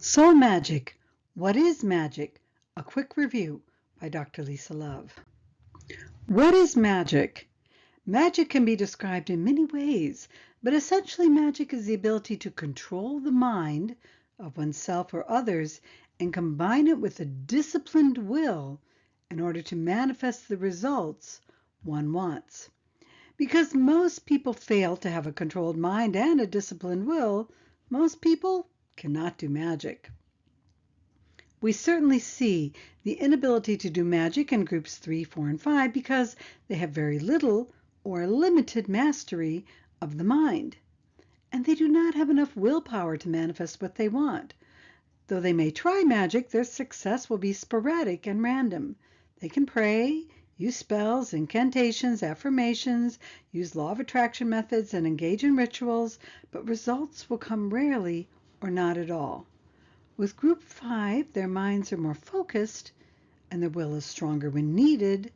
Soul Magic. What is magic? A quick review by Dr. Lisa Love. What is magic? Magic can be described in many ways, but essentially magic is the ability to control the mind of oneself or others and combine it with a disciplined will in order to manifest the results one wants. Because most people fail to have a controlled mind and a disciplined will, most people cannot do magic. We certainly see the inability to do magic in groups 3, 4, and 5 because they have very little or limited mastery of the mind, and they do not have enough willpower to manifest what they want. Though they may try magic, their success will be sporadic and random. They can pray, use spells, incantations, affirmations, use law of attraction methods, and engage in rituals, but results will come rarely or not at all. With Group 5, their minds are more focused and their will is stronger when needed,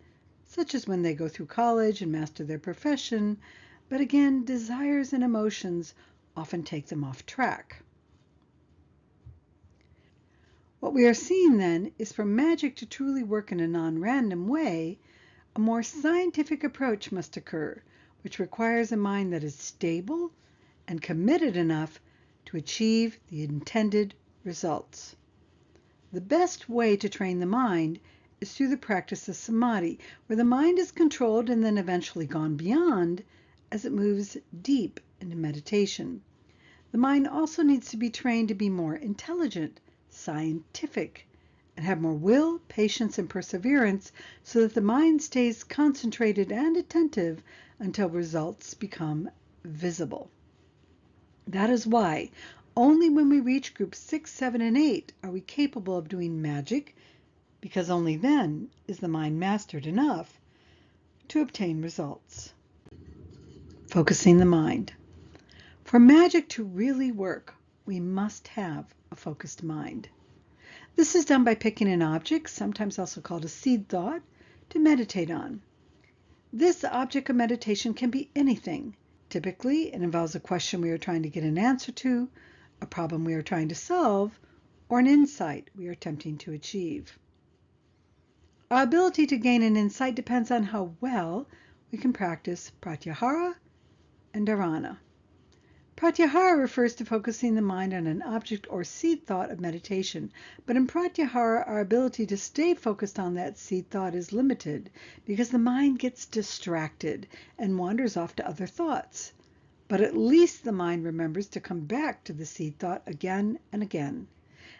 such as when they go through college and master their profession, but again, desires and emotions often take them off track. What we are seeing then is for magic to truly work in a non-random way, a more scientific approach must occur, which requires a mind that is stable and committed enough to achieve the intended results. The best way to train the mind is through the practice of samadhi, where the mind is controlled and then eventually gone beyond as it moves deep into meditation. The mind also needs to be trained to be more intelligent, scientific, and have more will, patience, and perseverance so that the mind stays concentrated and attentive until results become visible. That is why only when we reach groups 6, 7, and 8 are we capable of doing magic, because only then is the mind mastered enough to obtain results. Focusing the mind. For magic to really work, we must have a focused mind. This is done by picking an object, sometimes also called a seed thought, to meditate on. This object of meditation can be anything. Typically, it involves a question we are trying to get an answer to, a problem we are trying to solve, or an insight we are attempting to achieve. Our ability to gain an insight depends on how well we can practice pratyahara and dharana. Pratyahara refers to focusing the mind on an object or seed thought of meditation, but in pratyahara our ability to stay focused on that seed thought is limited because the mind gets distracted and wanders off to other thoughts. But at least the mind remembers to come back to the seed thought again and again.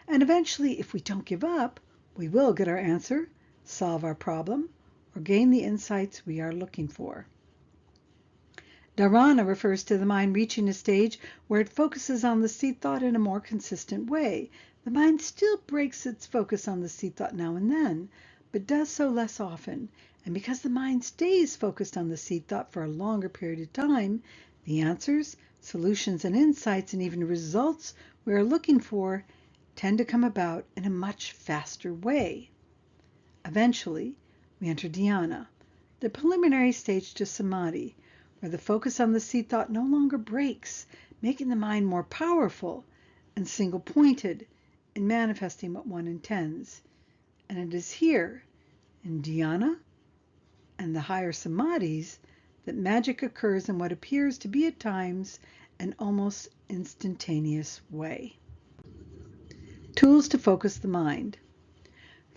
And eventually, if we don't give up, we will get our answer, solve our problem, or gain the insights we are looking for. Dharana refers to the mind reaching a stage where it focuses on the seed thought in a more consistent way. The mind still breaks its focus on the seed thought now and then, but does so less often. And because the mind stays focused on the seed thought for a longer period of time, the answers, solutions, and insights, and even results we are looking for tend to come about in a much faster way. Eventually, we enter dhyana, the preliminary stage to samadhi, where the focus on the seed thought no longer breaks, making the mind more powerful and single-pointed in manifesting what one intends. And it is here, in dhyana and the higher samadhis, that magic occurs in what appears to be at times an almost instantaneous way. Tools to focus the mind.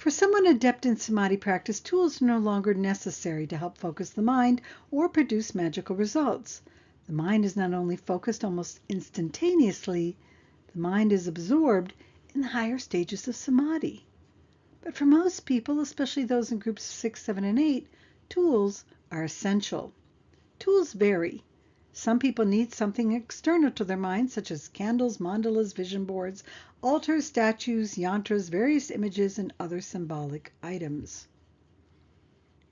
For someone adept in samadhi practice, tools are no longer necessary to help focus the mind or produce magical results. The mind is not only focused almost instantaneously, the mind is absorbed in the higher stages of samadhi. But for most people, especially those in groups 6, 7, and 8, tools are essential. Tools vary. Some people need something external to their mind, such as candles, mandalas, vision boards, altars, statues, yantras, various images, and other symbolic items.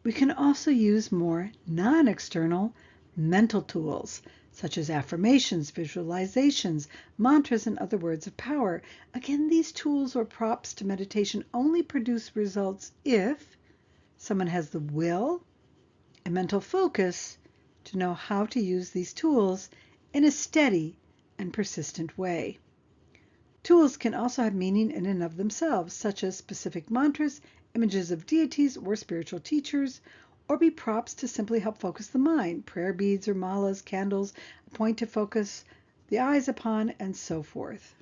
We can also use more non-external mental tools, such as affirmations, visualizations, mantras, and other words of power. Again, these tools or props to meditation only produce results if someone has the will and mental focus to know how to use these tools in a steady and persistent way. Tools can also have meaning in and of themselves, such as specific mantras, images of deities or spiritual teachers, or be props to simply help focus the mind, prayer beads or malas, candles, a point to focus the eyes upon, and so forth.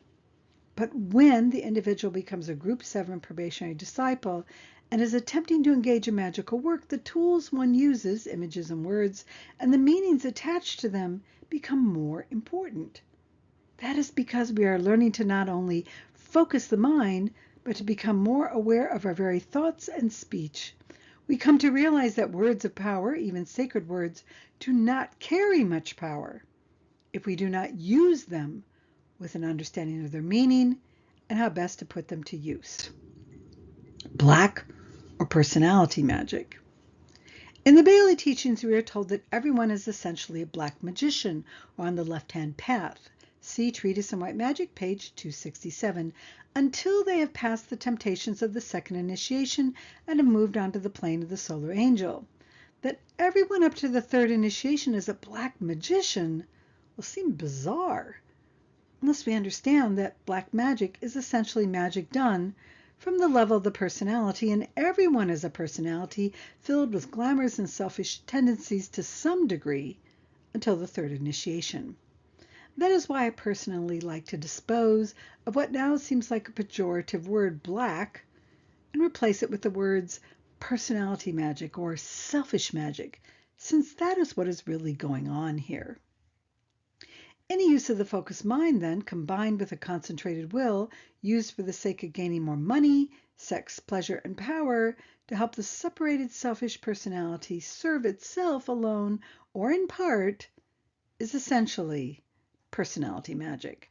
But when the individual becomes a Group 7 probationary disciple and is attempting to engage in magical work, the tools one uses, images and words, and the meanings attached to them become more important. That is because we are learning to not only focus the mind, but to become more aware of our very thoughts and speech. We come to realize that words of power, even sacred words, do not carry much power if we do not use them with an understanding of their meaning and how best to put them to use. Black or personality magic. In the Bailey teachings, we are told that everyone is essentially a black magician or on the left-hand path. See Treatise on White Magic, page 267, until they have passed the temptations of the second initiation and have moved on to the plane of the solar angel. That everyone up to the third initiation is a black magician will seem bizarre, unless we understand that black magic is essentially magic done from the level of the personality, and everyone is a personality filled with glamours and selfish tendencies to some degree until the third initiation. That is why I personally like to dispose of what now seems like a pejorative word, black, and replace it with the words personality magic or selfish magic, since that is what is really going on here. Any use of the focused mind, then, combined with a concentrated will used for the sake of gaining more money, sex, pleasure, and power to help the separated selfish personality serve itself alone or in part, is essentially personality magic.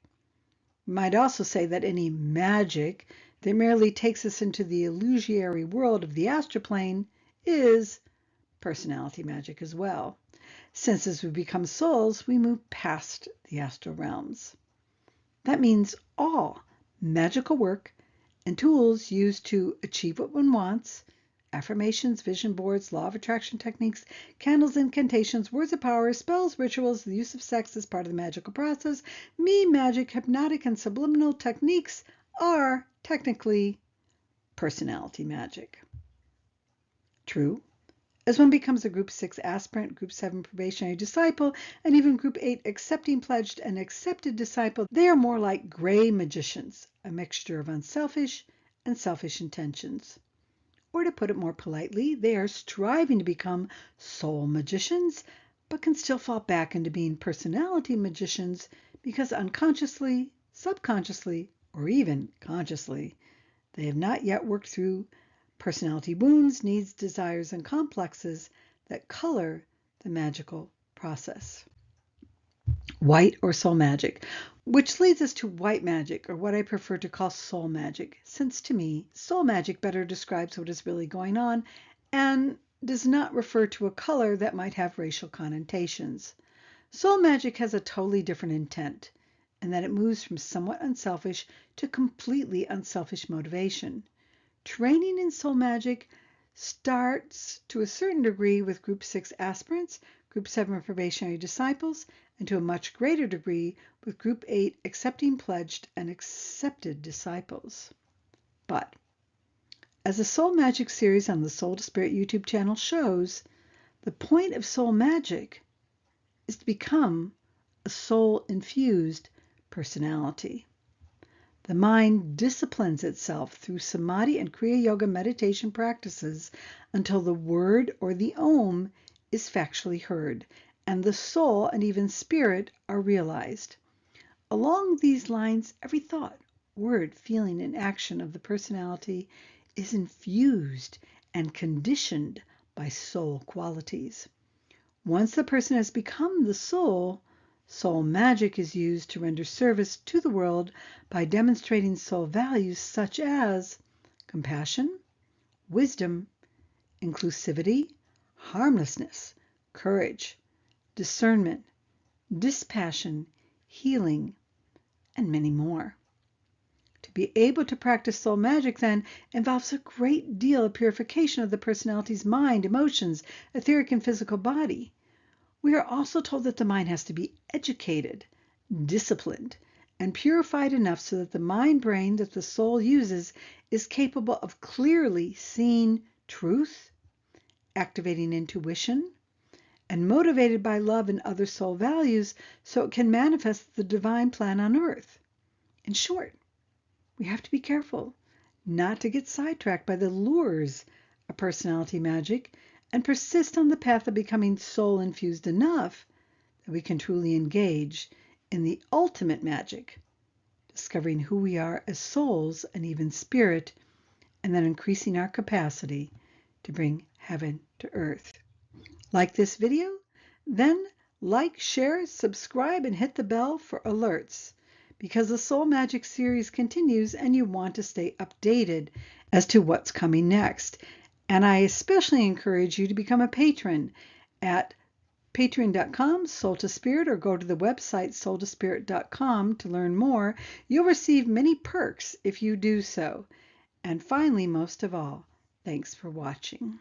We might also say that any magic that merely takes us into the illusory world of the astral plane is personality magic as well, since as we become souls, we move past the astral realms. That means all magical work and tools used to achieve what one wants, affirmations, vision boards, law of attraction techniques, candles, incantations, words of power, spells, rituals, the use of sex as part of the magical process, meme magic, hypnotic, and subliminal techniques are technically personality magic. True, as one becomes a Group 6 aspirant, Group 7 probationary disciple, and even Group 8 accepting, pledged, and accepted disciple, they are more like gray magicians, a mixture of unselfish and selfish intentions. Or to put it more politely, they are striving to become soul magicians, but can still fall back into being personality magicians because unconsciously, subconsciously, or even consciously, they have not yet worked through personality wounds, needs, desires, and complexes that color the magical process. White or soul magic, which leads us to white magic, or what I prefer to call soul magic, since to me, soul magic better describes what is really going on and does not refer to a color that might have racial connotations. Soul magic has a totally different intent, in that it moves from somewhat unselfish to completely unselfish motivation. Training in soul magic starts to a certain degree with Group 6 aspirants, Group 7 probationary disciples, and to a much greater degree with Group 8 accepting, pledged, and accepted disciples. But, as the Soul Magic series on the Soul to Spirit YouTube channel shows, the point of soul magic is to become a soul-infused personality. The mind disciplines itself through samadhi and Kriya Yoga meditation practices until the word or the Om is factually heard, and the soul and even spirit are realized. Along these lines, every thought, word, feeling, and action of the personality is infused and conditioned by soul qualities. Once the person has become the soul, soul magic is used to render service to the world by demonstrating soul values such as compassion, wisdom, inclusivity, harmlessness, courage, discernment, dispassion, healing, and many more. To be able to practice soul magic, then, involves a great deal of purification of the personality's mind, emotions, etheric and physical body. We are also told that the mind has to be educated, disciplined, and purified enough so that the mind brain that the soul uses is capable of clearly seeing truth, activating intuition, and motivated by love and other soul values so it can manifest the divine plan on earth. In short, we have to be careful not to get sidetracked by the lures of personality magic and persist on the path of becoming soul infused enough that we can truly engage in the ultimate magic, discovering who we are as souls and even spirit, and then increasing our capacity to bring heaven to earth. Like this video? Then like, share, subscribe, and hit the bell for alerts, because the Soul Magic series continues and you want to stay updated as to what's coming next. And I especially encourage you to become a patron at patreon.com, Soul to Spirit, or go to the website soultospirit.com to learn more. You'll receive many perks if you do so. And finally, most of all, thanks for watching.